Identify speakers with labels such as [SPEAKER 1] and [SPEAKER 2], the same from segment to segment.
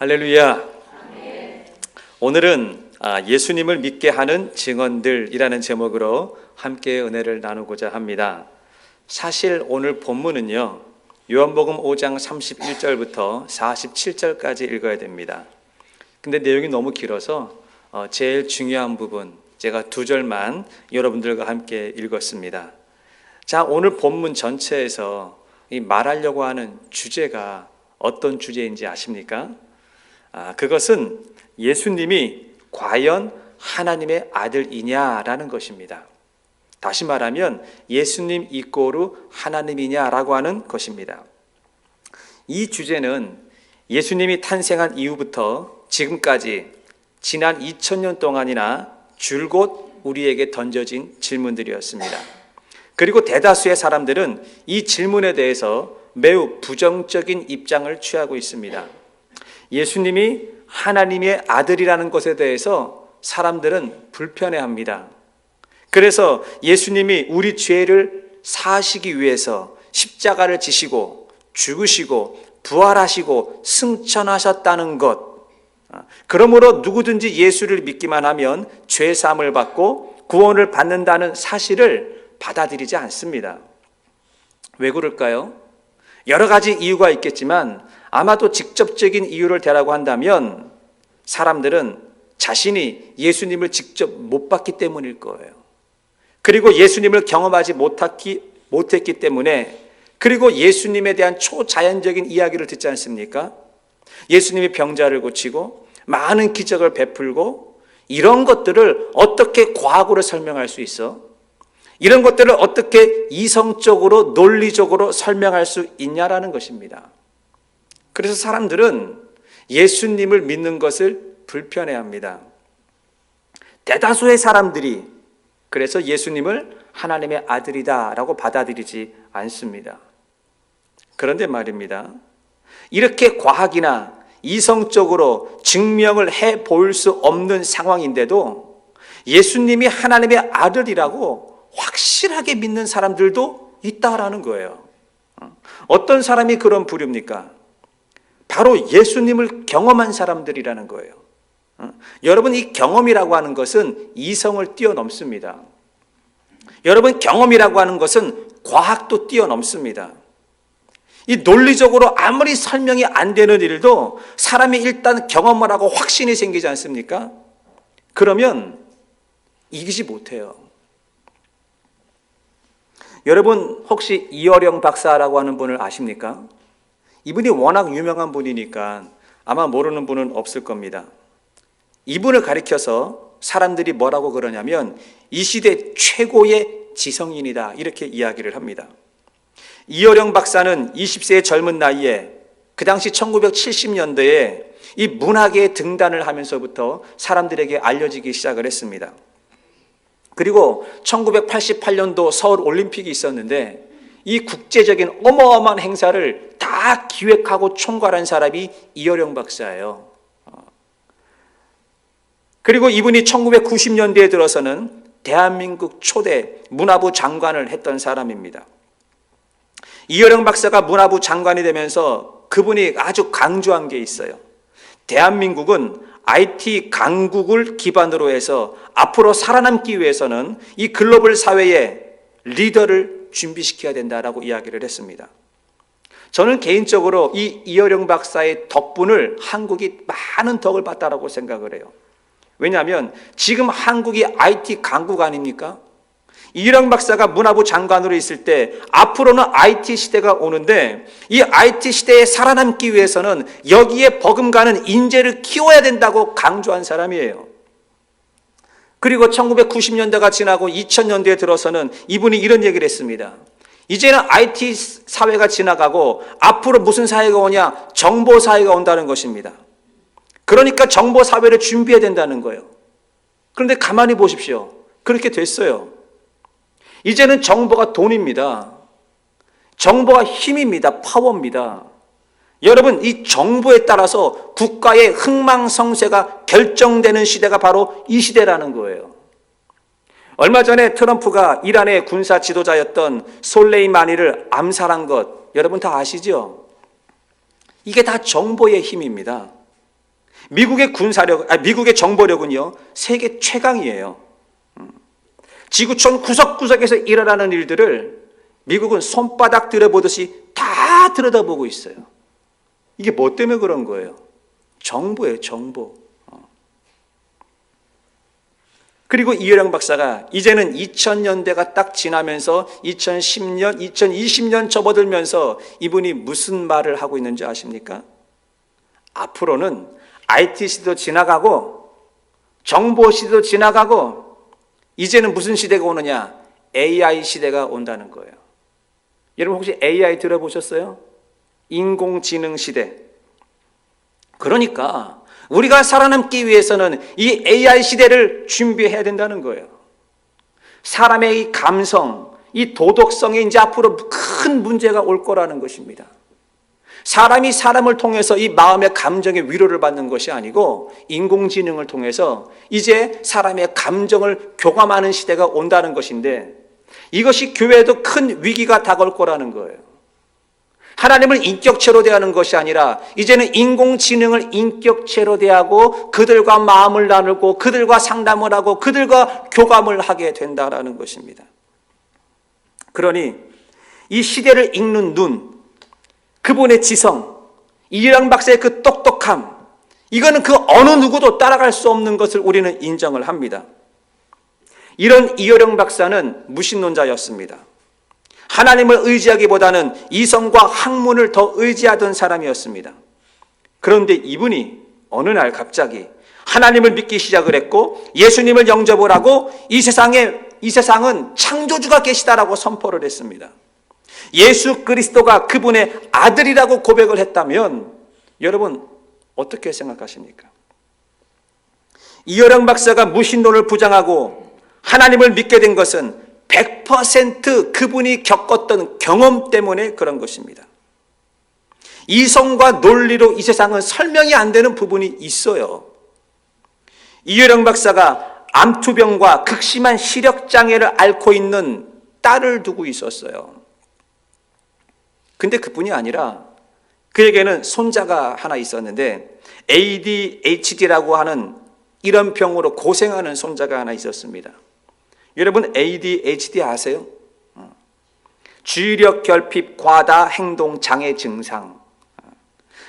[SPEAKER 1] 할렐루야. 오늘은 예수님을 믿게 하는 증언들이라는 제목으로 함께 은혜를 나누고자 합니다. 사실 오늘 본문은요, 요한복음 5장 31절부터 47절까지 읽어야 됩니다. 근데 내용이 너무 길어서 제일 중요한 부분, 제가 2절만 여러분들과 함께 읽었습니다. 자, 오늘 본문 전체에서 이 말하려고 하는 주제가 어떤 주제인지 아십니까? 그것은 예수님이 과연 하나님의 아들이냐라는 것입니다. 다시 말하면 예수님 이꼬르 하나님이냐라고 하는 것입니다. 이 주제는 예수님이 탄생한 이후부터 지금까지 지난 2000년 동안이나 줄곧 우리에게 던져진 질문들이었습니다. 그리고 대다수의 사람들은 이 질문에 대해서 매우 부정적인 입장을 취하고 있습니다. 예수님이 하나님의 아들이라는 것에 대해서 사람들은 불편해합니다. 그래서 예수님이 우리 죄를 사하시기 위해서 십자가를 지시고 죽으시고 부활하시고 승천하셨다는 것, 그러므로 누구든지 예수를 믿기만 하면 죄 사함을 받고 구원을 받는다는 사실을 받아들이지 않습니다. 왜 그럴까요? 여러 가지 이유가 있겠지만 아마도 직접적인 이유를 대라고 한다면 사람들은 자신이 예수님을 직접 못 봤기 때문일 거예요. 그리고 예수님을 경험하지 못했기 때문에, 그리고 예수님에 대한 초자연적인 이야기를 듣지 않습니까? 예수님이 병자를 고치고 많은 기적을 베풀고 이런 것들을 어떻게 과학으로 설명할 수 있어? 이런 것들을 어떻게 이성적으로 논리적으로 설명할 수 있냐라는 것입니다. 그래서 사람들은 예수님을 믿는 것을 불편해합니다. 대다수의 사람들이 그래서 예수님을 하나님의 아들이다라고 받아들이지 않습니다. 그런데 말입니다, 이렇게 과학이나 이성적으로 증명을 해 볼 수 없는 상황인데도 예수님이 하나님의 아들이라고 확실하게 믿는 사람들도 있다라는 거예요. 어떤 사람이 그런 부류입니까? 바로 예수님을 경험한 사람들이라는 거예요. 여러분, 이 경험이라고 하는 것은 이성을 뛰어넘습니다. 여러분, 경험이라고 하는 것은 과학도 뛰어넘습니다. 이 논리적으로 아무리 설명이 안 되는 일도 사람이 일단 경험을 하고 확신이 생기지 않습니까? 그러면 이기지 못해요. 여러분, 혹시 이어령 박사라고 하는 분을 아십니까? 이분이 워낙 유명한 분이니까 아마 모르는 분은 없을 겁니다. 이분을 가리켜서 사람들이 뭐라고 그러냐면 이 시대 최고의 지성인이다, 이렇게 이야기를 합니다. 이어령 박사는 20세의 젊은 나이에 그 당시 1970년대에 이 문학에 등단을 하면서부터 사람들에게 알려지기 시작을 했습니다. 그리고 1988년도 서울 올림픽이 있었는데 이 국제적인 어마어마한 행사를 다 기획하고 총괄한 사람이 이어령 박사예요. 그리고 이분이 1990년대에 들어서는 대한민국 초대 문화부 장관을 했던 사람입니다. 이어령 박사가 문화부 장관이 되면서 그분이 아주 강조한 게 있어요. 대한민국은 IT 강국을 기반으로 해서 앞으로 살아남기 위해서는 이 글로벌 사회의 리더를 준비시켜야 된다라고 이야기를 했습니다. 저는 개인적으로 이 이어령 박사의 덕분을 한국이 많은 덕을 봤다라고 생각을 해요. 왜냐하면 지금 한국이 IT 강국 아닙니까? 이어령 박사가 문화부 장관으로 있을 때 앞으로는 IT 시대가 오는데 이 IT 시대에 살아남기 위해서는 여기에 버금가는 인재를 키워야 된다고 강조한 사람이에요. 그리고 1990년대가 지나고 2000년대에 들어서는 이분이 이런 얘기를 했습니다. 이제는 IT 사회가 지나가고 앞으로 무슨 사회가 오냐? 정보 사회가 온다는 것입니다. 그러니까 정보 사회를 준비해야 된다는 거예요. 그런데 가만히 보십시오. 그렇게 됐어요. 이제는 정보가 돈입니다. 정보가 힘입니다. 파워입니다. 여러분, 이 정보에 따라서 국가의 흥망성쇠가 결정되는 시대가 바로 이 시대라는 거예요. 얼마 전에 트럼프가 이란의 군사 지도자였던 솔레이마니를 암살한 것 여러분 다 아시죠? 이게 다 정보의 힘입니다. 미국의 정보력은요, 세계 최강이에요. 지구촌 구석구석에서 일어나는 일들을 미국은 손바닥 들여보듯이 다 들여다보고 있어요. 이게 뭐 때문에 그런 거예요? 정보예요, 정보. 그리고 이효령 박사가 이제는 2000년대가 딱 지나면서 2010년, 2020년 접어들면서 이분이 무슨 말을 하고 있는지 아십니까? 앞으로는 IT 시대도 지나가고 정보 시대도 지나가고 이제는 무슨 시대가 오느냐? AI 시대가 온다는 거예요. 여러분 혹시 AI 들어보셨어요? 인공지능 시대. 그러니까 우리가 살아남기 위해서는 이 AI 시대를 준비해야 된다는 거예요. 사람의 이 감성, 이 도덕성에 이제 앞으로 큰 문제가 올 거라는 것입니다. 사람이 사람을 통해서 이 마음의 감정의 위로를 받는 것이 아니고 인공지능을 통해서 이제 사람의 감정을 교감하는 시대가 온다는 것인데 이것이 교회에도 큰 위기가 다가올 거라는 거예요. 하나님을 인격체로 대하는 것이 아니라 이제는 인공지능을 인격체로 대하고 그들과 마음을 나누고 그들과 상담을 하고 그들과 교감을 하게 된다라는 것입니다. 그러니 이 시대를 읽는 눈, 그분의 지성, 이효령 박사의 그 똑똑함, 이거는 그 어느 누구도 따라갈 수 없는 것을 우리는 인정을 합니다. 이런 이효령 박사는 무신론자였습니다. 하나님을 의지하기보다는 이성과 학문을 더 의지하던 사람이었습니다. 그런데 이분이 어느 날 갑자기 하나님을 믿기 시작을 했고 예수님을 영접을 하고 이 세상은 창조주가 계시다라고 선포를 했습니다. 예수 그리스도가 그분의 아들이라고 고백을 했다면 여러분 어떻게 생각하십니까? 이효령 박사가 무신론을 부정하고 하나님을 믿게 된 것은 100% 그분이 겪었던 경험 때문에 그런 것입니다. 이성과 논리로 이 세상은 설명이 안 되는 부분이 있어요. 이효령 박사가 암투병과 극심한 시력장애를 앓고 있는 딸을 두고 있었어요. 근데 그뿐이 아니라 그에게는 손자가 하나 있었는데 ADHD라고 하는 이런 병으로 고생하는 손자가 하나 있었습니다. 여러분 ADHD 아세요? 주의력 결핍 과다 행동 장애 증상.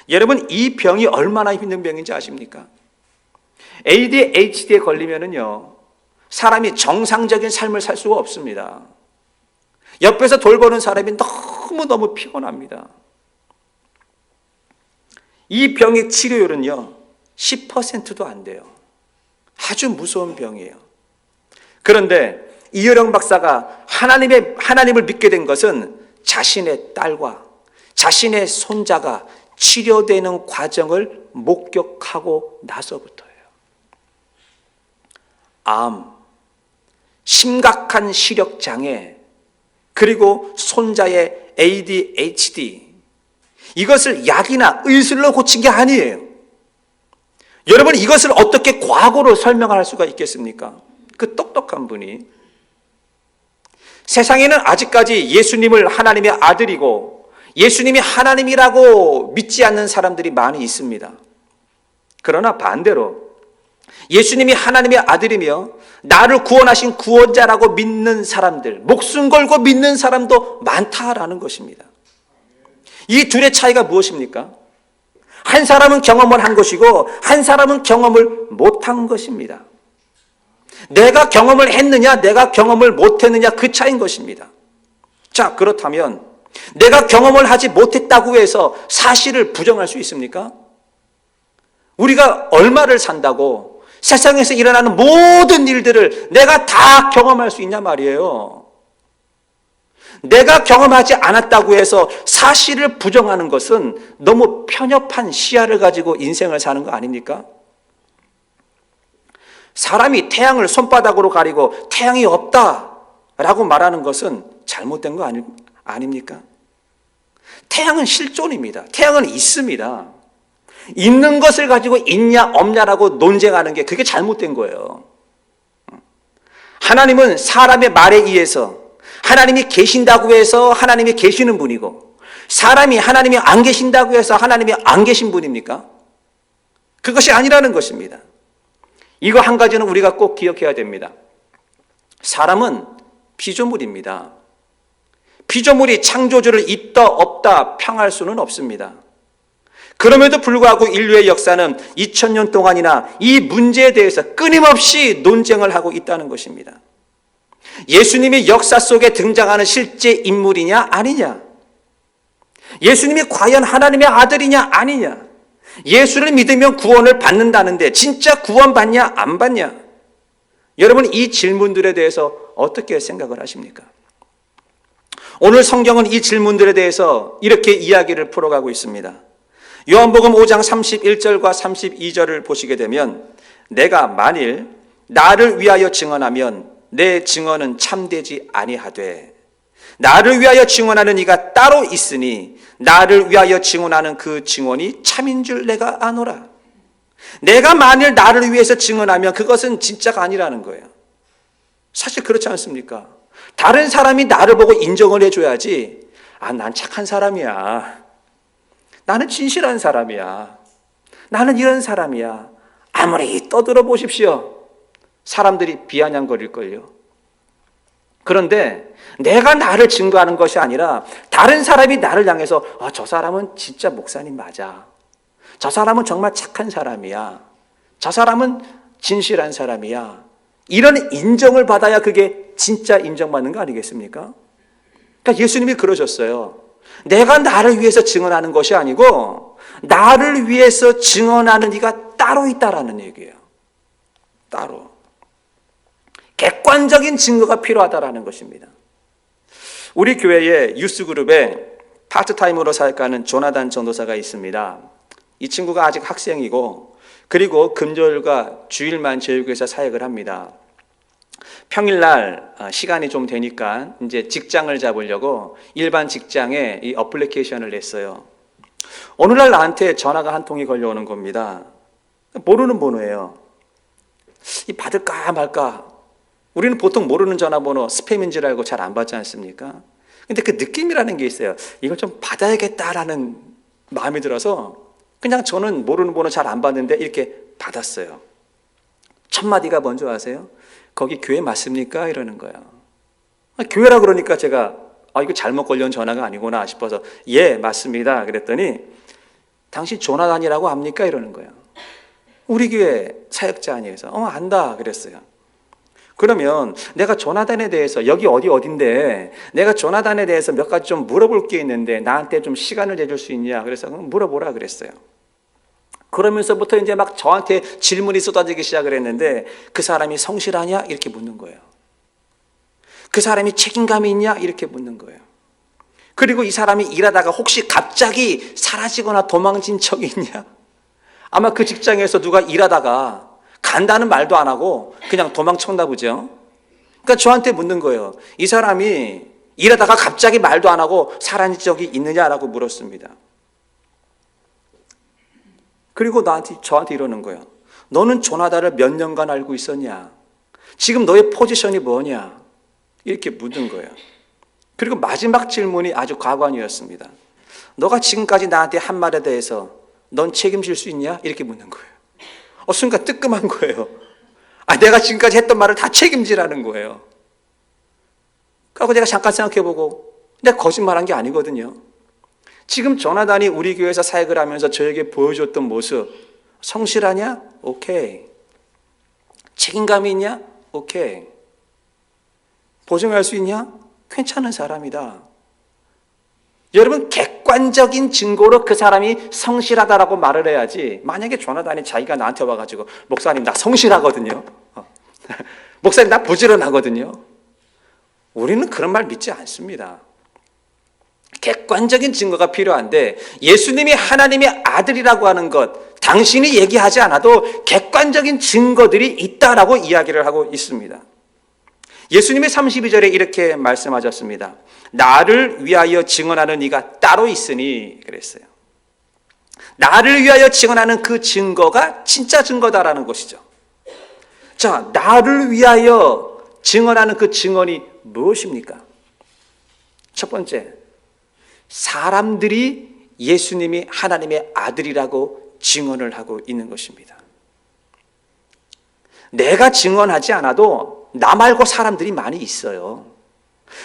[SPEAKER 1] 여러분 이 병이 얼마나 힘든 병인지 아십니까? ADHD에 걸리면은요 사람이 정상적인 삶을 살 수가 없습니다. 옆에서 돌보는 사람이 너무너무 피곤합니다. 이 병의 치료율은요 10%도 안 돼요. 아주 무서운 병이에요. 그런데 이효령 박사가 하나님을 믿게 된 것은 자신의 딸과 자신의 손자가 치료되는 과정을 목격하고 나서부터예요. 암, 심각한 시력장애, 그리고 손자의 ADHD, 이것을 약이나 의술로 고친 게 아니에요. 여러분 이것을 어떻게 과거로 설명할 수가 있겠습니까? 그 똑똑한 분이 세상에는 아직까지 예수님을 하나님의 아들이고 예수님이 하나님이라고 믿지 않는 사람들이 많이 있습니다. 그러나 반대로 예수님이 하나님의 아들이며 나를 구원하신 구원자라고 믿는 사람들, 목숨 걸고 믿는 사람도 많다라는 것입니다. 이 둘의 차이가 무엇입니까? 한 사람은 경험을 한 것이고 한 사람은 경험을 못한 것입니다. 내가 경험을 했느냐 내가 경험을 못했느냐 그 차이인 것입니다. 자, 그렇다면 내가 경험을 하지 못했다고 해서 사실을 부정할 수 있습니까? 우리가 얼마를 산다고 세상에서 일어나는 모든 일들을 내가 다 경험할 수 있냐 말이에요. 내가 경험하지 않았다고 해서 사실을 부정하는 것은 너무 편협한 시야를 가지고 인생을 사는 거 아닙니까? 사람이 태양을 손바닥으로 가리고 태양이 없다라고 말하는 것은 잘못된 거 아닙니까? 태양은 실존입니다. 태양은 있습니다. 있는 것을 가지고 있냐 없냐라고 논쟁하는 게 그게 잘못된 거예요. 하나님은 사람의 말에 의해서 하나님이 계신다고 해서 하나님이 계시는 분이고 사람이 하나님이 안 계신다고 해서 하나님이 안 계신 분입니까? 그것이 아니라는 것입니다. 이거 한 가지는 우리가 꼭 기억해야 됩니다. 사람은 피조물입니다. 피조물이 창조주를 있다 없다 평할 수는 없습니다. 그럼에도 불구하고 인류의 역사는 2000년 동안이나 이 문제에 대해서 끊임없이 논쟁을 하고 있다는 것입니다. 예수님이 역사 속에 등장하는 실제 인물이냐 아니냐? 예수님이 과연 하나님의 아들이냐 아니냐? 예수를 믿으면 구원을 받는다는데 진짜 구원받냐 안 받냐? 여러분, 이 질문들에 대해서 어떻게 생각을 하십니까? 오늘 성경은 이 질문들에 대해서 이렇게 이야기를 풀어가고 있습니다. 요한복음 5장 31절과 32절을 보시게 되면 내가 만일 나를 위하여 증언하면 내 증언은 참되지 아니하되 나를 위하여 증언하는 이가 따로 있으니 나를 위하여 증언하는 그 증언이 참인 줄 내가 아노라. 내가 만일 나를 위해서 증언하면 그것은 진짜가 아니라는 거예요. 사실 그렇지 않습니까? 다른 사람이 나를 보고 인정을 해줘야지, 난 착한 사람이야, 나는 진실한 사람이야, 나는 이런 사람이야, 아무리 떠들어 보십시오, 사람들이 비아냥거릴걸요. 그런데 내가 나를 증거하는 것이 아니라 다른 사람이 나를 향해서 저 사람은 진짜 목사님 맞아, 저 사람은 정말 착한 사람이야, 저 사람은 진실한 사람이야, 이런 인정을 받아야 그게 진짜 인정받는 거 아니겠습니까? 그러니까 예수님이 그러셨어요. 내가 나를 위해서 증언하는 것이 아니고 나를 위해서 증언하는 이가 따로 있다라는 얘기예요. 따로. 객관적인 증거가 필요하다라는 것입니다. 우리 교회에 유스그룹에 파트타임으로 사역하는 조나단 전도사가 있습니다. 이 친구가 아직 학생이고 그리고 금요일과 주일만 제육에서 사역을 합니다. 평일날 시간이 좀 되니까 이제 직장을 잡으려고 일반 직장에 이 어플리케이션을 냈어요. 어느 날 나한테 전화가 한 통이 걸려오는 겁니다. 모르는 번호예요. 이 받을까 말까. 우리는 보통 모르는 전화번호 스팸인 줄 알고 잘 안 받지 않습니까? 근데 그 느낌이라는 게 있어요. 이걸 좀 받아야겠다라는 마음이 들어서 그냥 저는 모르는 번호 잘 안 받는데 이렇게 받았어요. 첫 마디가 뭔지 아세요? 거기 교회 맞습니까? 이러는 거예요. 교회라 그러니까 제가 이거 잘못 걸려온 전화가 아니구나 싶어서 예 맞습니다 그랬더니 당신 조나단이라고 압니까? 이러는 거예요. 우리 교회 사역자 아니에서 안다 그랬어요. 그러면 내가 조나단에 대해서 여기 어딘데 내가 조나단에 대해서 몇 가지 좀 물어볼 게 있는데 나한테 좀 시간을 내줄 수 있냐 그래서 물어보라 그랬어요. 그러면서부터 이제 막 저한테 질문이 쏟아지기 시작을 했는데 그 사람이 성실하냐? 이렇게 묻는 거예요. 그 사람이 책임감이 있냐? 이렇게 묻는 거예요. 그리고 이 사람이 일하다가 혹시 갑자기 사라지거나 도망친 적이 있냐? 아마 그 직장에서 누가 일하다가 간다는 말도 안 하고 그냥 도망쳤나 보죠. 그러니까 저한테 묻는 거예요. 이 사람이 일하다가 갑자기 말도 안 하고 사라진 적이 있느냐라고 물었습니다. 그리고 저한테 이러는 거예요. 너는 조나단을 몇 년간 알고 있었냐? 지금 너의 포지션이 뭐냐? 이렇게 묻는 거예요. 그리고 마지막 질문이 아주 가관이었습니다. 너가 지금까지 나한테 한 말에 대해서 넌 책임질 수 있냐? 이렇게 묻는 거예요. 순간 뜨끔한 거예요. 내가 지금까지 했던 말을 다 책임지라는 거예요. 그리고 내가 잠깐 생각해보고 내가 거짓말한 게 아니거든요. 지금 조나단이 우리 교회에서 사역을 하면서 저에게 보여줬던 모습, 성실하냐? 오케이. 책임감이 있냐? 오케이. 보증할 수 있냐? 괜찮은 사람이다. 여러분, 객관적인 증거로 그 사람이 성실하다라고 말을 해야지. 만약에 조나단이 자기가 나한테 와가지고 목사님 나 성실하거든요, 목사님 나 부지런하거든요, 우리는 그런 말 믿지 않습니다. 객관적인 증거가 필요한데 예수님이 하나님의 아들이라고 하는 것 당신이 얘기하지 않아도 객관적인 증거들이 있다라고 이야기를 하고 있습니다. 예수님의 32절에 이렇게 말씀하셨습니다. 나를 위하여 증언하는 이가 따로 있으니 그랬어요. 나를 위하여 증언하는 그 증거가 진짜 증거다라는 것이죠. 자, 나를 위하여 증언하는 그 증언이 무엇입니까? 첫 번째, 사람들이 예수님이 하나님의 아들이라고 증언을 하고 있는 것입니다. 내가 증언하지 않아도 나 말고 사람들이 많이 있어요.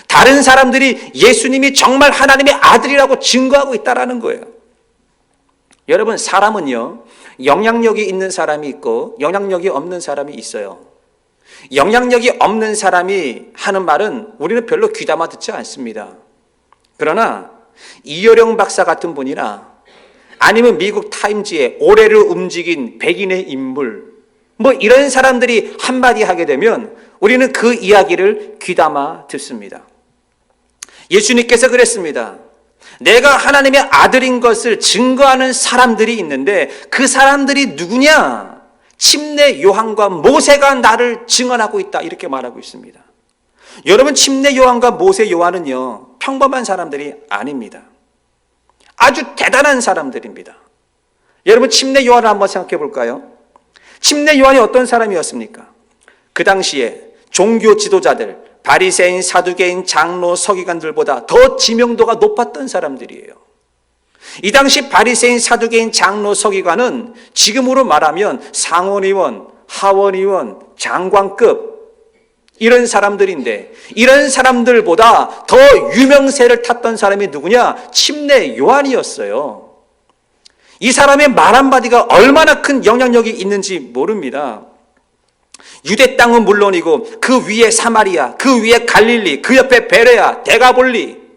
[SPEAKER 1] 다른 사람들이 예수님이 정말 하나님의 아들이라고 증거하고 있다는 거예요. 여러분, 사람은요, 영향력이 있는 사람이 있고 영향력이 없는 사람이 있어요. 영향력이 없는 사람이 하는 말은 우리는 별로 귀담아 듣지 않습니다. 그러나 이효령 박사 같은 분이나 아니면 미국 타임지에 올해를 움직인 백인의 인물, 뭐 이런 사람들이 한마디 하게 되면 우리는 그 이야기를 귀담아 듣습니다. 예수님께서 그랬습니다. 내가 하나님의 아들인 것을 증거하는 사람들이 있는데 그 사람들이 누구냐? 침례 요한과 모세가 나를 증언하고 있다, 이렇게 말하고 있습니다. 여러분, 침례 요한과 모세 요한은요, 평범한 사람들이 아닙니다. 아주 대단한 사람들입니다. 여러분, 침례 요한을 한번 생각해 볼까요? 침례 요한이 어떤 사람이었습니까? 그 당시에 종교 지도자들, 바리새인, 사두개인, 장로, 서기관들보다 더 지명도가 높았던 사람들이에요. 이 당시 바리새인, 사두개인, 장로, 서기관은 지금으로 말하면 상원의원, 하원의원, 장관급 이런 사람들인데, 이런 사람들보다 더 유명세를 탔던 사람이 누구냐? 침례 요한이었어요. 이 사람의 말 한마디가 얼마나 큰 영향력이 있는지 모릅니다. 유대 땅은 물론이고 그 위에 사마리아, 그 위에 갈릴리, 그 옆에 베레아, 데가볼리,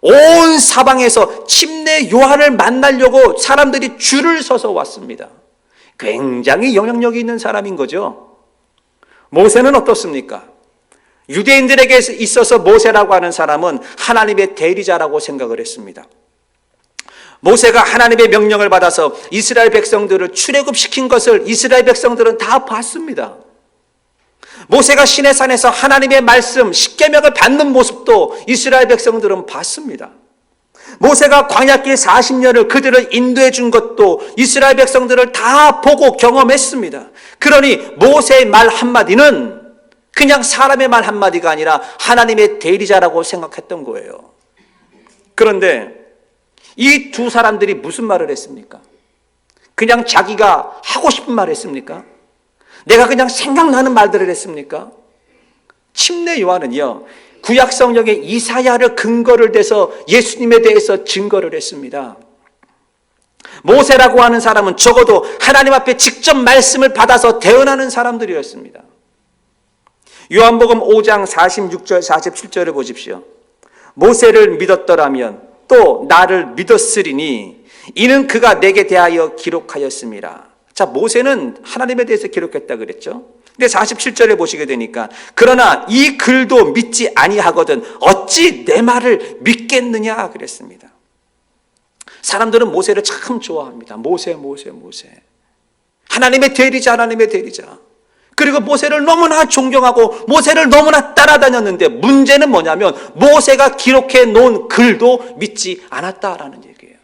[SPEAKER 1] 온 사방에서 침례 요한을 만나려고 사람들이 줄을 서서 왔습니다. 굉장히 영향력이 있는 사람인 거죠. 모세는 어떻습니까? 유대인들에게 있어서 모세라고 하는 사람은 하나님의 대리자라고 생각을 했습니다. 모세가 하나님의 명령을 받아서 이스라엘 백성들을 출애굽시킨 것을 이스라엘 백성들은 다 봤습니다. 모세가 시내산에서 하나님의 말씀, 십계명을 받는 모습도 이스라엘 백성들은 봤습니다. 모세가 광야길 40년을 그들을 인도해 준 것도 이스라엘 백성들을 다 보고 경험했습니다. 그러니 모세의 말 한마디는 그냥 사람의 말 한마디가 아니라 하나님의 대리자라고 생각했던 거예요. 그런데 이 두 사람들이 무슨 말을 했습니까? 그냥 자기가 하고 싶은 말을 했습니까? 내가 그냥 생각나는 말들을 했습니까? 침례 요한은요, 구약 성경의 이사야를 근거를 대서 예수님에 대해서 증거를 했습니다. 모세라고 하는 사람은 적어도 하나님 앞에 직접 말씀을 받아서 대언하는 사람들이었습니다. 요한복음 5장 46절 47절을 보십시오. 모세를 믿었더라면 또 나를 믿었으리니 이는 그가 내게 대하여 기록하였습니다. 자, 모세는 하나님에 대해서 기록했다 그랬죠. 근데 47절에 보시게 되니까 그러나 이 글도 믿지 아니하거든 어찌 내 말을 믿겠느냐 그랬습니다. 사람들은 모세를 참 좋아합니다. 모세. 하나님의 대리자, 하나님의 대리자. 그리고 모세를 너무나 존경하고 모세를 너무나 따라다녔는데 문제는 뭐냐면 모세가 기록해 놓은 글도 믿지 않았다라는 얘기예요.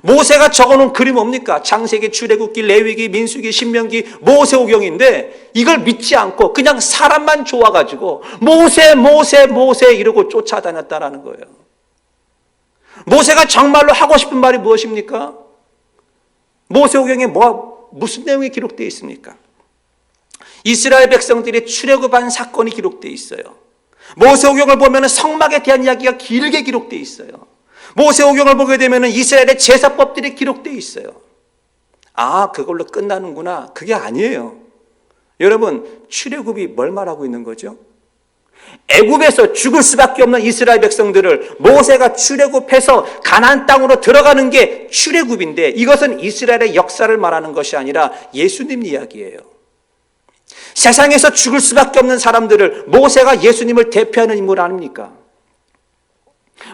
[SPEAKER 1] 모세가 적어놓은 글이 뭡니까? 창세기, 출애굽기, 레위기, 민수기, 신명기, 모세오경인데 이걸 믿지 않고 그냥 사람만 좋아가지고 모세 이러고 쫓아다녔다라는 거예요. 모세가 정말로 하고 싶은 말이 무엇입니까? 모세오경에 무슨 내용이 기록되어 있습니까? 이스라엘 백성들이 출애굽한 사건이 기록되어 있어요. 모세오경을 보면 성막에 대한 이야기가 길게 기록되어 있어요. 모세오경을 보게 되면 이스라엘의 제사법들이 기록되어 있어요. 아, 그걸로 끝나는구나. 그게 아니에요. 여러분, 출애굽이 뭘 말하고 있는 거죠? 애굽에서 죽을 수밖에 없는 이스라엘 백성들을 모세가 출애굽해서 가나안 땅으로 들어가는 게 출애굽인데 이것은 이스라엘의 역사를 말하는 것이 아니라 예수님 이야기예요. 세상에서 죽을 수밖에 없는 사람들을 모세가 예수님을 대표하는 인물 아닙니까?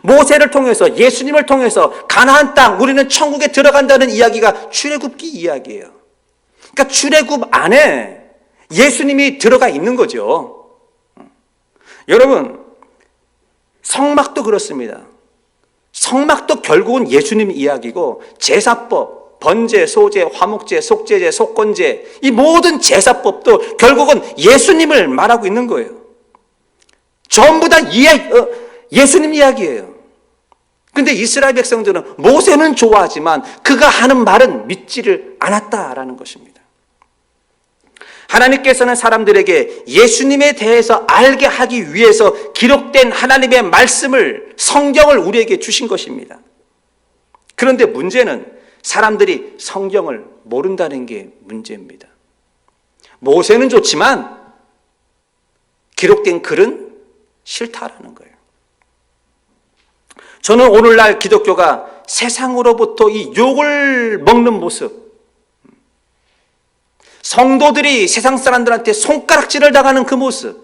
[SPEAKER 1] 모세를 통해서 예수님을 통해서 가나안 땅 우리는 천국에 들어간다는 이야기가 출애굽기 이야기예요. 그러니까 출애굽 안에 예수님이 들어가 있는 거죠. 여러분, 성막도 그렇습니다. 성막도 결국은 예수님 이야기고 제사법, 번제, 소제, 화목제, 속제제, 속건제 이 모든 제사법도 결국은 예수님을 말하고 있는 거예요. 전부 다 예수님 이야기예요. 근데 이스라엘 백성들은 모세는 좋아하지만 그가 하는 말은 믿지를 않았다라는 것입니다. 하나님께서는 사람들에게 예수님에 대해서 알게 하기 위해서 기록된 하나님의 말씀을, 성경을 우리에게 주신 것입니다. 그런데 문제는 사람들이 성경을 모른다는 게 문제입니다. 모세는 좋지만 기록된 글은 싫다라는 거예요. 저는 오늘날 기독교가 세상으로부터 이 욕을 먹는 모습, 성도들이 세상 사람들한테 손가락질을 당하는 그 모습,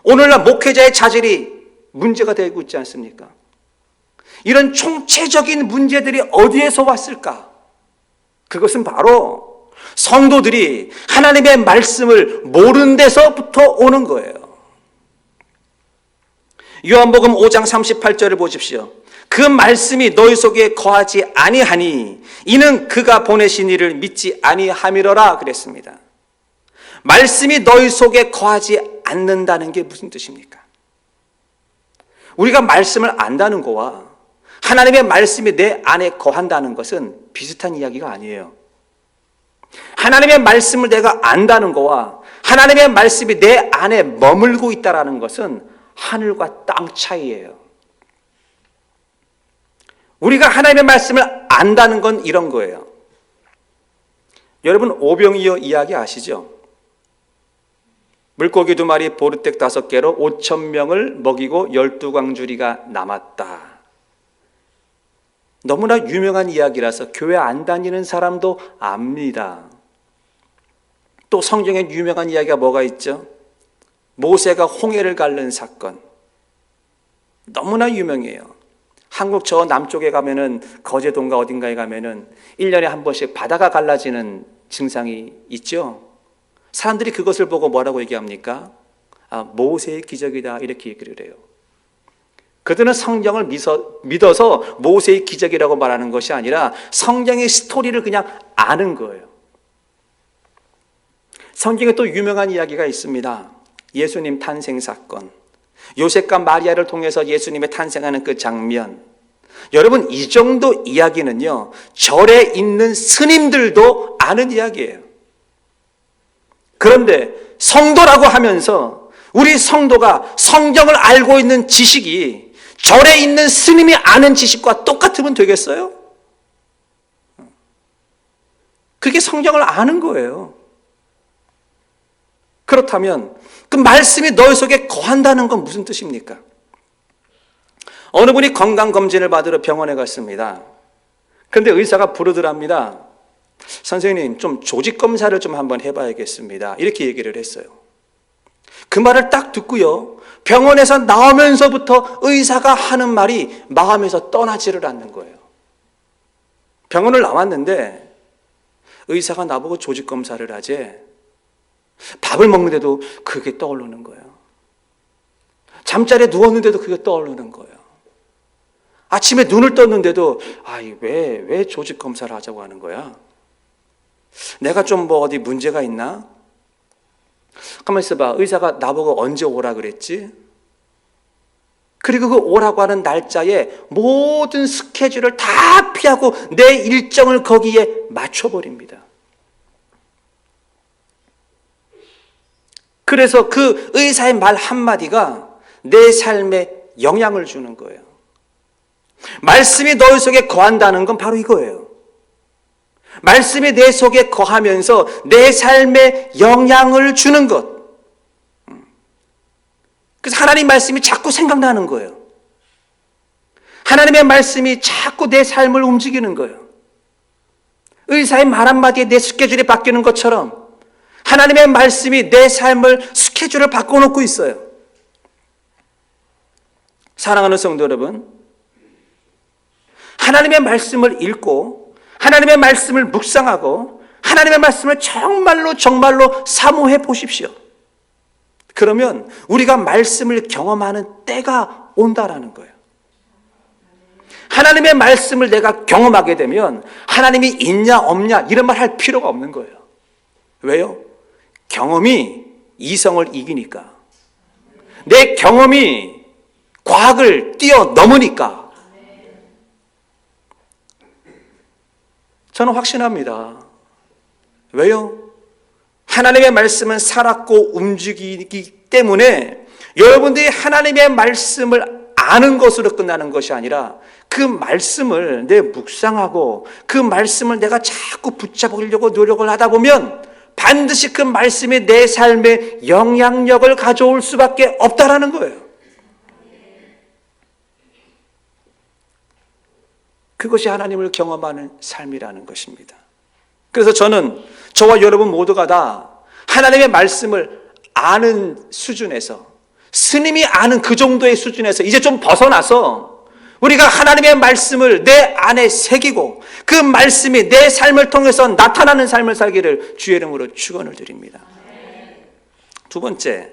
[SPEAKER 1] 오늘날 목회자의 자질이 문제가 되고 있지 않습니까? 이런 총체적인 문제들이 어디에서 왔을까? 그것은 바로 성도들이 하나님의 말씀을 모르는 데서부터 오는 거예요. 요한복음 5장 38절을 보십시오. 그 말씀이 너희 속에 거하지 아니하니 이는 그가 보내신 이를 믿지 아니함이로라 그랬습니다. 말씀이 너희 속에 거하지 않는다는 게 무슨 뜻입니까? 우리가 말씀을 안다는 거와 하나님의 말씀이 내 안에 거한다는 것은 비슷한 이야기가 아니에요. 하나님의 말씀을 내가 안다는 거와 하나님의 말씀이 내 안에 머물고 있다는 것은 하늘과 땅 차이예요. 우리가 하나님의 말씀을 안다는 건 이런 거예요. 여러분 오병이어 이야기 아시죠? 물고기 2마리, 보르텍 5개로 5,000명을 먹이고 12광주리가 남았다. 너무나 유명한 이야기라서 교회 안 다니는 사람도 압니다. 또 성경에 유명한 이야기가 뭐가 있죠? 모세가 홍해를 가른 사건. 너무나 유명해요. 한국 저 남쪽에 가면은 거제도인가 어딘가에 가면은 1년에 한 번씩 바다가 갈라지는 증상이 있죠. 사람들이 그것을 보고 뭐라고 얘기합니까? 모세의 기적이다 이렇게 얘기를 해요. 그들은 성경을 믿어서 모세의 기적이라고 말하는 것이 아니라 성경의 스토리를 그냥 아는 거예요. 성경에 또 유명한 이야기가 있습니다. 예수님 탄생 사건. 요셉과 마리아를 통해서 예수님의 탄생하는 그 장면. 여러분 이 정도 이야기는요 절에 있는 스님들도 아는 이야기예요. 그런데 성도라고 하면서 우리 성도가 성경을 알고 있는 지식이 절에 있는 스님이 아는 지식과 똑같으면 되겠어요? 그게 성경을 아는 거예요. 그렇다면 그 말씀이 너희 속에 거한다는 건 무슨 뜻입니까? 어느 분이 건강검진을 받으러 병원에 갔습니다. 그런데 의사가 부르더랍니다. 선생님 좀 조직검사를 좀 한번 해봐야겠습니다. 이렇게 얘기를 했어요. 그 말을 딱 듣고요 병원에서 나오면서부터 의사가 하는 말이 마음에서 떠나지를 않는 거예요. 병원을 나왔는데 의사가 나보고 조직검사를 하지 밥을 먹는데도 그게 떠오르는 거예요. 잠자리에 누웠는데도 그게 떠오르는 거예요. 아침에 눈을 떴는데도 왜 조직검사를 하자고 하는 거야? 내가 좀 어디 문제가 있나? 가만히 있어봐. 의사가 나보고 언제 오라 그랬지? 그리고 그 오라고 하는 날짜에 모든 스케줄을 다 피하고 내 일정을 거기에 맞춰버립니다. 그래서 그 의사의 말 한마디가 내 삶에 영향을 주는 거예요. 말씀이 너희 속에 거한다는 건 바로 이거예요. 말씀이 내 속에 거하면서 내 삶에 영향을 주는 것. 그래서 하나님 말씀이 자꾸 생각나는 거예요. 하나님의 말씀이 자꾸 내 삶을 움직이는 거예요. 의사의 말 한마디에 내 스케줄이 바뀌는 것처럼 하나님의 말씀이 내 삶을 스케줄을 바꿔놓고 있어요. 사랑하는 성도 여러분, 하나님의 말씀을 읽고 하나님의 말씀을 묵상하고 하나님의 말씀을 정말로 사모해 보십시오. 그러면 우리가 말씀을 경험하는 때가 온다라는 거예요. 하나님의 말씀을 내가 경험하게 되면 하나님이 있냐 없냐 이런 말 할 필요가 없는 거예요. 왜요? 경험이 이성을 이기니까. 내 경험이 과학을 뛰어넘으니까. 저는 확신합니다. 왜요? 하나님의 말씀은 살았고 움직이기 때문에 여러분들이 하나님의 말씀을 아는 것으로 끝나는 것이 아니라 그 말씀을 내 묵상하고 그 말씀을 내가 자꾸 붙잡으려고 노력을 하다 보면 반드시 그 말씀이 내 삶에 영향력을 가져올 수밖에 없다라는 거예요. 그것이 하나님을 경험하는 삶이라는 것입니다. 그래서 저는 저와 여러분 모두가 다 하나님의 말씀을 아는 수준에서, 스님이 아는 그 정도의 수준에서 이제 좀 벗어나서 우리가 하나님의 말씀을 내 안에 새기고 그 말씀이 내 삶을 통해서 나타나는 삶을 살기를 주의 이름으로 축원을 드립니다. 두 번째,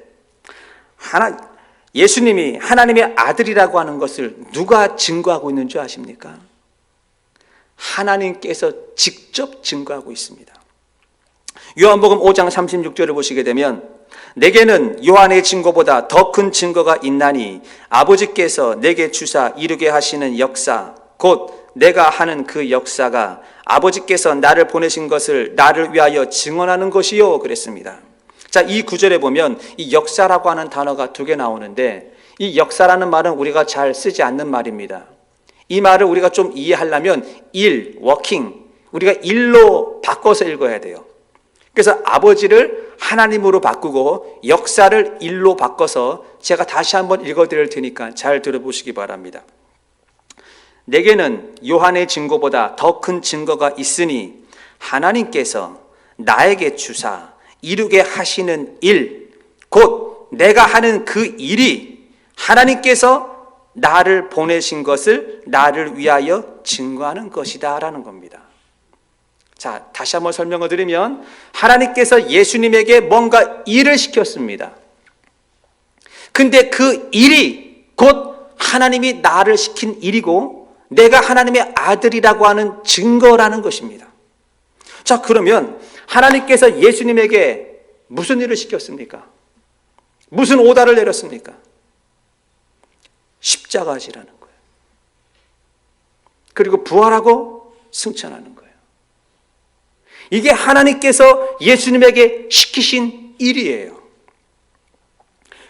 [SPEAKER 1] 예수님이 하나님의 아들이라고 하는 것을 누가 증거하고 있는 줄 아십니까? 하나님께서 직접 증거하고 있습니다. 요한복음 5장 36절을 보시게 되면 내게는 요한의 증거보다 더 큰 증거가 있나니 아버지께서 내게 주사 이루게 하시는 역사 곧 내가 하는 그 역사가 아버지께서 나를 보내신 것을 나를 위하여 증언하는 것이요 그랬습니다. 자, 이 구절에 보면 이 역사라고 하는 단어가 두 개 나오는데 이 역사라는 말은 우리가 잘 쓰지 않는 말입니다. 이 말을 우리가 좀 이해하려면 워킹, 우리가 일로 바꿔서 읽어야 돼요. 그래서 아버지를 하나님으로 바꾸고 역사를 일로 바꿔서 제가 다시 한번 읽어드릴 테니까 잘 들어보시기 바랍니다. 내게는 요한의 증거보다 더 큰 증거가 있으니 하나님께서 나에게 주사 이루게 하시는 일, 곧 내가 하는 그 일이 하나님께서 나를 보내신 것을 나를 위하여 증거하는 것이다 라는 겁니다. 자, 다시 한번 설명을 드리면 하나님께서 예수님에게 뭔가 일을 시켰습니다. 근데 그 일이 곧 하나님이 나를 시킨 일이고 내가 하나님의 아들이라고 하는 증거라는 것입니다. 자, 그러면 하나님께서 예수님에게 무슨 일을 시켰습니까? 무슨 오다를 내렸습니까? 십자가 지라는 거예요. 그리고 부활하고 승천하는 거예요. 이게 하나님께서 예수님에게 시키신 일이에요.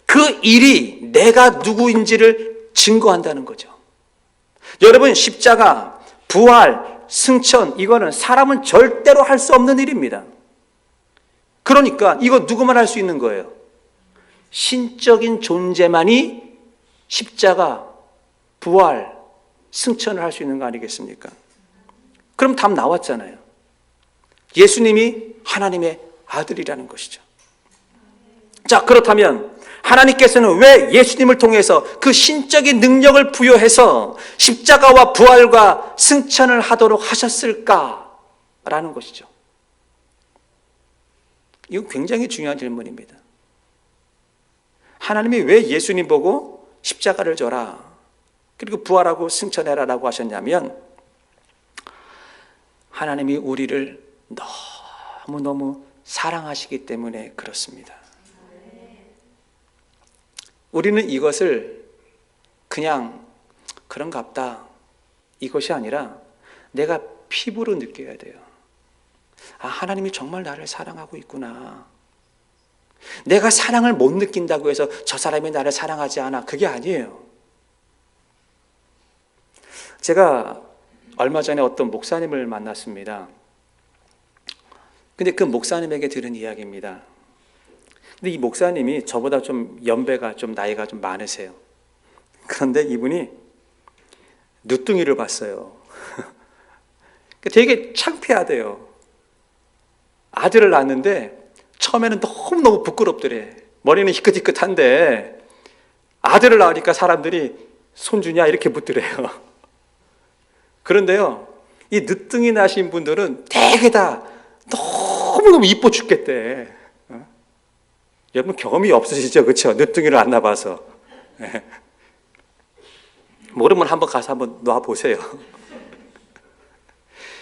[SPEAKER 1] 그 일이 내가 누구인지를 증거한다는 거죠. 여러분, 십자가, 부활, 승천, 이거는 사람은 절대로 할 수 없는 일입니다. 그러니까 이거 누구만 할 수 있는 거예요? 신적인 존재만이 십자가, 부활, 승천을 할 수 있는 거 아니겠습니까? 그럼 답 나왔잖아요. 예수님이 하나님의 아들이라는 것이죠. 자, 그렇다면 하나님께서는 왜 예수님을 통해서 그 신적인 능력을 부여해서 십자가와 부활과 승천을 하도록 하셨을까라는 것이죠. 이거 굉장히 중요한 질문입니다. 하나님이 왜 예수님 보고 십자가를 져라 그리고 부활하고 승천해라라고 하셨냐면 하나님이 우리를 너무너무 사랑하시기 때문에 그렇습니다. 우리는 이것을 그냥 그런갑다 이것이 아니라 내가 피부로 느껴야 돼요. 아, 하나님이 정말 나를 사랑하고 있구나. 내가 사랑을 못 느낀다고 해서 저 사람이 나를 사랑하지 않아, 그게 아니에요. 제가 얼마 전에 어떤 목사님을 만났습니다. 근데 그 목사님에게 들은 이야기입니다. 근데 이 목사님이 저보다 좀 연배가 좀 나이가 좀 많으세요. 그런데 이분이 늦둥이를 봤어요. 되게 창피하대요. 아들을 낳았는데 처음에는 너무너무 부끄럽더래. 머리는 희끗희끗한데 아들을 낳으니까 사람들이 손주냐 이렇게 묻더래요. 그런데요, 이 늦둥이 나신 분들은 되게 다 너무너무 이뻐 죽겠대. 여러분 경험이 없으시죠? 그렇죠? 늦둥이를 안 낳아봐서. 모르면 한번 가서 한번 놔보세요.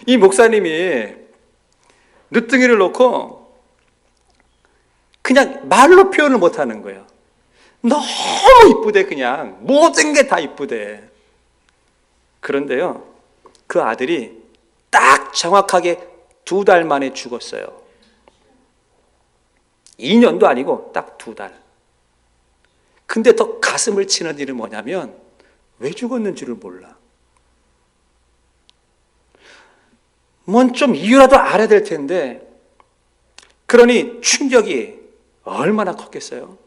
[SPEAKER 1] 이 목사님이 늦둥이를 놓고 그냥 말로 표현을 못하는 거예요. 너무 이쁘대. 그냥 모든 게 다 이쁘대. 그런데요, 그 아들이 딱 정확하게 2달 만에 죽었어요. 2년도 아니고 딱 2달. 근데 더 가슴을 치는 일은 뭐냐면 왜 죽었는지를 몰라. 뭔 좀 이유라도 알아야 될 텐데, 그러니 충격이 얼마나 컸겠어요.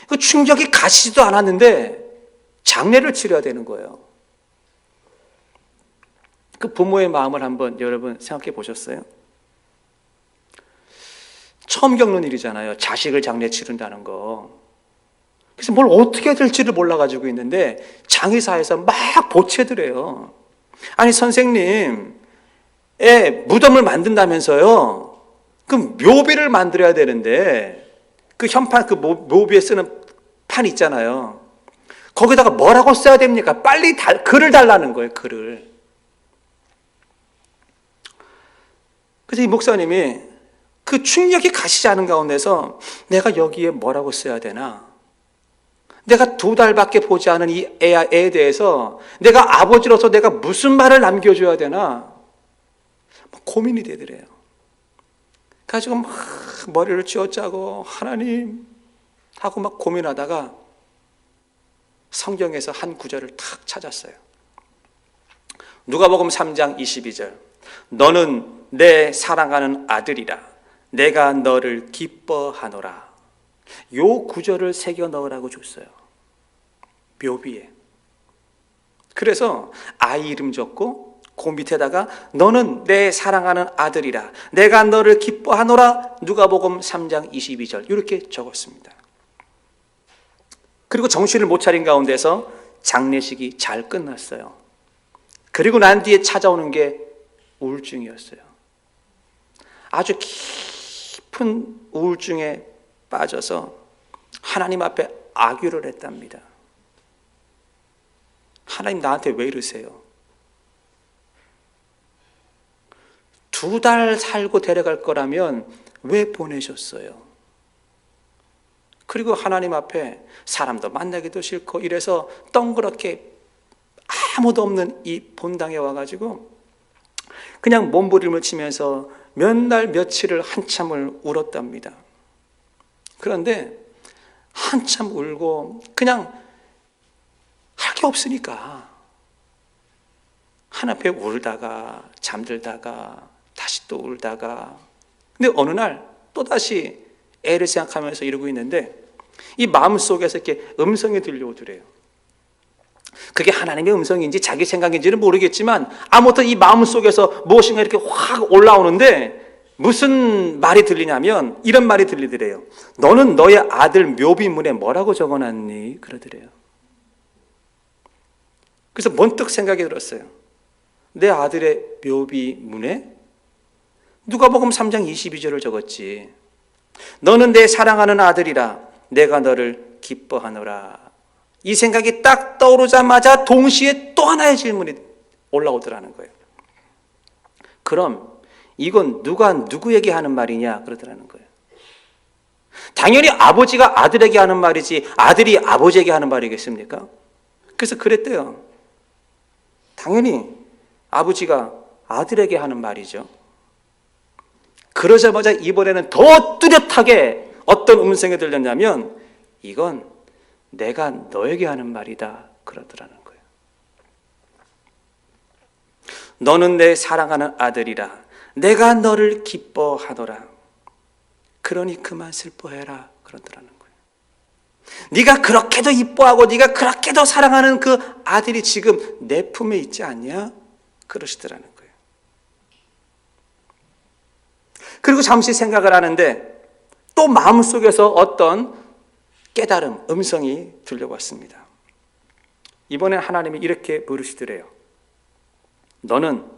[SPEAKER 1] 그 충격이 가시지도 않았는데 장례를 치러야 되는 거예요. 그 부모의 마음을 한번 여러분 생각해 보셨어요? 처음 겪는 일이잖아요. 자식을 장례 치른다는 거. 그래서 뭘 어떻게 해야 될지를 몰라가지고 있는데 장의사에서 막 보채드려요. 아니 선생님, 무덤을 만든다면서요. 그 묘비를 만들어야 되는데 그 현판, 그 묘비에 쓰는 판 있잖아요. 거기다가 뭐라고 써야 됩니까? 빨리 글을 달라는 거예요. 글을. 그래서 이 목사님이 그 충격이 가시지 않은 가운데서 내가 여기에 뭐라고 써야 되나? 내가 2달밖에 보지 않은 이 애에 대해서 내가 아버지로서 내가 무슨 말을 남겨줘야 되나? 고민이 되더래요. 가지고 막 머리를 쥐어짜고 하나님 하고 막 고민하다가 성경에서 한 구절을 탁 찾았어요. 누가복음 3장 22절. 너는 내 사랑하는 아들이라. 내가 너를 기뻐하노라. 요 구절을 새겨 넣으라고 줬어요. 묘비에. 그래서 아이 이름 적고 그 밑에다가 너는 내 사랑하는 아들이라. 내가 너를 기뻐하노라. 누가복음 3장 22절 이렇게 적었습니다. 그리고 정신을 못 차린 가운데서 장례식이 잘 끝났어요. 그리고 난 뒤에 찾아오는 게 우울증이었어요. 아주 깊은 우울증에 빠져서 하나님 앞에 악유를 했답니다. 하나님 나한테 왜 이러세요? 2달 살고 데려갈 거라면 왜 보내셨어요? 그리고 하나님 앞에 사람도 만나기도 싫고 이래서 덩그렇게 아무도 없는 이 본당에 와가지고 그냥 몸부림을 치면서 몇 날 며칠을 한참을 울었답니다. 그런데 한참 울고 그냥 할 게 없으니까 하나님 앞에 울다가 잠들다가 다시 또 울다가, 근데 어느 날 또다시 애를 생각하면서 이러고 있는데 이 마음속에서 이렇게 음성이 들려오더래요. 그게 하나님의 음성인지 자기 생각인지는 모르겠지만 아무튼 이 마음속에서 무엇인가 이렇게 확 올라오는데 무슨 말이 들리냐면 이런 말이 들리더래요. 너는 너의 아들 묘비문에 뭐라고 적어놨니? 그러더래요. 그래서 문득 생각이 들었어요. 내 아들의 묘비문에 누가복음 3장 22절을 적었지. 너는 내 사랑하는 아들이라. 내가 너를 기뻐하노라. 이 생각이 딱 떠오르자마자 동시에 또 하나의 질문이 올라오더라는 거예요. 그럼 이건 누가 누구에게 하는 말이냐? 그러더라는 거예요. 당연히 아버지가 아들에게 하는 말이지 아들이 아버지에게 하는 말이겠습니까? 그래서 그랬대요. 당연히 아버지가 아들에게 하는 말이죠. 그러자마자 이번에는 더 뚜렷하게 어떤 음성이 들렸냐면 이건 내가 너에게 하는 말이다 그러더라는 거예요. 너는 내 사랑하는 아들이라. 내가 너를 기뻐하노라. 그러니 그만 슬퍼해라 그러더라는 거예요. 네가 그렇게도 이뻐하고 네가 그렇게도 사랑하는 그 아들이 지금 내 품에 있지 않냐? 그러시더라는 거예요. 그리고 잠시 생각을 하는데 또 마음속에서 어떤 깨달음, 음성이 들려왔습니다. 이번엔 하나님이 이렇게 물으시더래요. 너는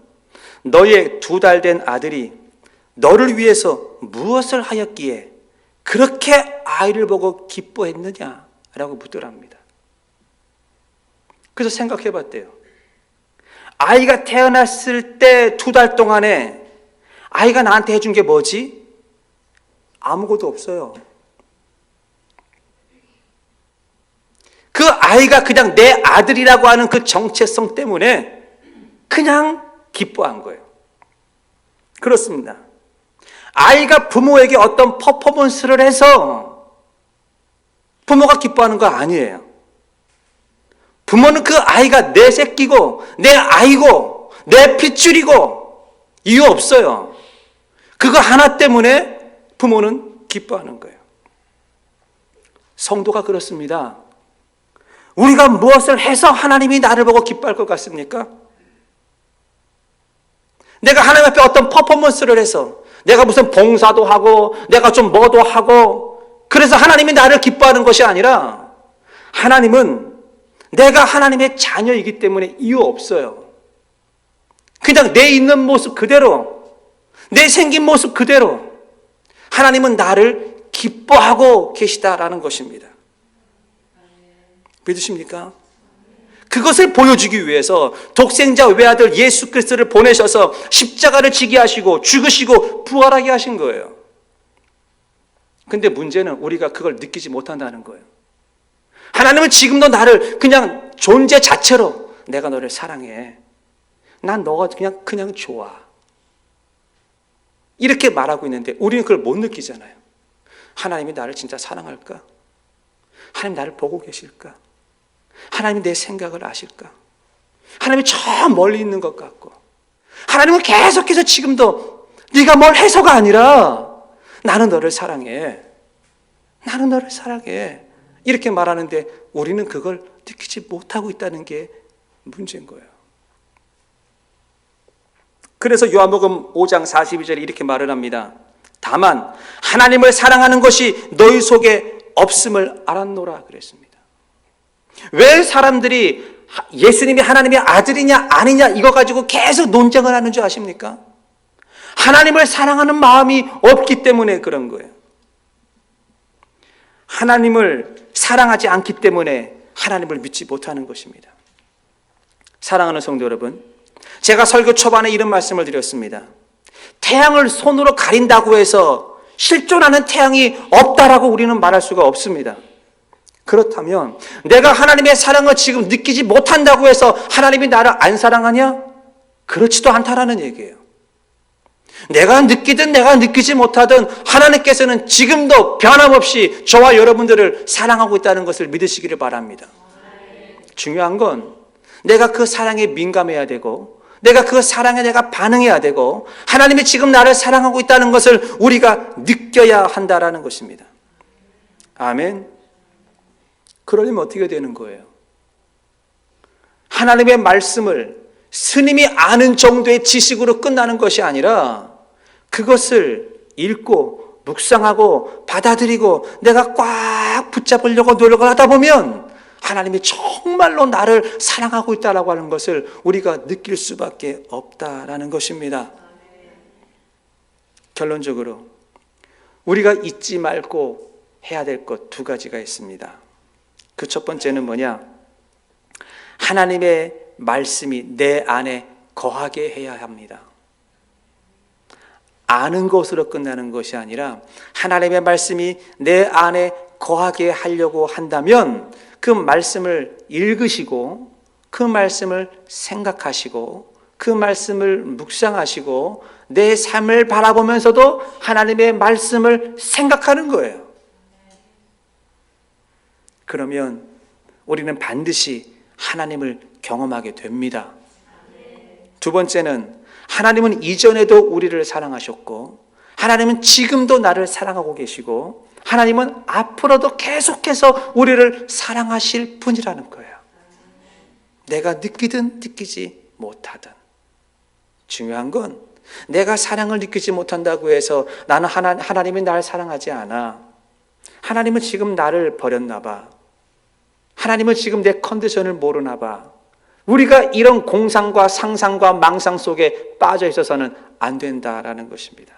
[SPEAKER 1] 너의 2달 된 아들이 너를 위해서 무엇을 하였기에 그렇게 아이를 보고 기뻐했느냐? 라고 묻더랍니다. 그래서 생각해 봤대요. 아이가 태어났을 때 2달 동안에 아이가 나한테 해준 게 뭐지? 아무것도 없어요. 아이가 그냥 내 아들이라고 하는 그 정체성 때문에 그냥 기뻐한 거예요. 그렇습니다. 아이가 부모에게 어떤 퍼포먼스를 해서 부모가 기뻐하는 거 아니에요. 부모는 그 아이가 내 새끼고 내 아이고 내 핏줄이고 이유 없어요. 그거 하나 때문에 부모는 기뻐하는 거예요. 성도가 그렇습니다. 우리가 무엇을 해서 하나님이 나를 보고 기뻐할 것 같습니까? 내가 하나님 앞에 어떤 퍼포먼스를 해서 내가 무슨 봉사도 하고 내가 좀 뭐도 하고 그래서 하나님이 나를 기뻐하는 것이 아니라 하나님은 내가 하나님의 자녀이기 때문에 이유 없어요. 그냥 내 있는 모습 그대로 내 생긴 모습 그대로 하나님은 나를 기뻐하고 계시다라는 것입니다. 믿으십니까? 그것을 보여주기 위해서 독생자 외아들 예수 그리스도를 보내셔서 십자가를 지게 하시고 죽으시고 부활하게 하신 거예요. 근데 문제는 우리가 그걸 느끼지 못한다는 거예요. 하나님은 지금도 나를 그냥 존재 자체로 내가 너를 사랑해. 난 너가 그냥 좋아. 이렇게 말하고 있는데 우리는 그걸 못 느끼잖아요. 하나님이 나를 진짜 사랑할까? 하나님 나를 보고 계실까? 하나님이 내 생각을 아실까? 하나님이 저 멀리 있는 것 같고 하나님은 계속해서 지금도 네가 뭘 해서가 아니라 나는 너를 사랑해. 나는 너를 사랑해. 이렇게 말하는데 우리는 그걸 느끼지 못하고 있다는 게 문제인 거예요. 그래서 요한복음 5장 42절에 이렇게 말을 합니다. 다만 하나님을 사랑하는 것이 너희 속에 없음을 알았노라 그랬습니다. 왜 사람들이 예수님이 하나님의 아들이냐 아니냐 이거 가지고 계속 논쟁을 하는 줄 아십니까? 하나님을 사랑하는 마음이 없기 때문에 그런 거예요. 하나님을 사랑하지 않기 때문에 하나님을 믿지 못하는 것입니다. 사랑하는 성도 여러분, 제가 설교 초반에 이런 말씀을 드렸습니다. 태양을 손으로 가린다고 해서 실존하는 태양이 없다라고 우리는 말할 수가 없습니다. 그렇다면 내가 하나님의 사랑을 지금 느끼지 못한다고 해서 하나님이 나를 안 사랑하냐? 그렇지도 않다라는 얘기예요. 내가 느끼든 내가 느끼지 못하든 하나님께서는 지금도 변함없이 저와 여러분들을 사랑하고 있다는 것을 믿으시기를 바랍니다. 중요한 건 내가 그 사랑에 민감해야 되고 내가 그 사랑에 내가 반응해야 되고 하나님이 지금 나를 사랑하고 있다는 것을 우리가 느껴야 한다라는 것입니다. 아멘. 그러려면 어떻게 되는 거예요? 하나님의 말씀을 스님이 아는 정도의 지식으로 끝나는 것이 아니라 그것을 읽고 묵상하고 받아들이고 내가 꽉 붙잡으려고 노력을 하다 보면 하나님이 정말로 나를 사랑하고 있다라고 하는 것을 우리가 느낄 수밖에 없다라는 것입니다. 결론적으로 우리가 잊지 말고 해야 될 것 두 가지가 있습니다. 그 첫 번째는 뭐냐? 하나님의 말씀이 내 안에 거하게 해야 합니다. 아는 것으로 끝나는 것이 아니라 하나님의 말씀이 내 안에 거하게 하려고 한다면 그 말씀을 읽으시고 그 말씀을 생각하시고 그 말씀을 묵상하시고 내 삶을 바라보면서도 하나님의 말씀을 생각하는 거예요. 그러면 우리는 반드시 하나님을 경험하게 됩니다. 두 번째는 하나님은 이전에도 우리를 사랑하셨고 하나님은 지금도 나를 사랑하고 계시고 하나님은 앞으로도 계속해서 우리를 사랑하실 분이라는 거예요. 내가 느끼든 느끼지 못하든 중요한 건 내가 사랑을 느끼지 못한다고 해서 나는 하나님이 나를 사랑하지 않아. 하나님은 지금 나를 버렸나 봐. 하나님은 지금 내 컨디션을 모르나 봐. 우리가 이런 공상과 상상과 망상 속에 빠져 있어서는 안 된다라는 것입니다.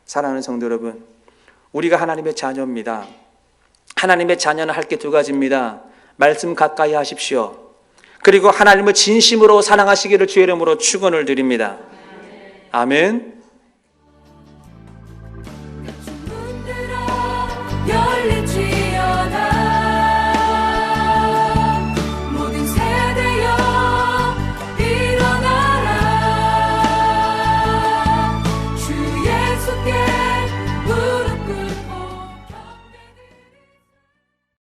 [SPEAKER 1] 사랑하는 성도 여러분, 우리가 하나님의 자녀입니다. 하나님의 자녀는 할 게 두 가지입니다. 말씀 가까이 하십시오. 그리고 하나님을 진심으로 사랑하시기를 주의 이름으로 축원을 드립니다. 아멘.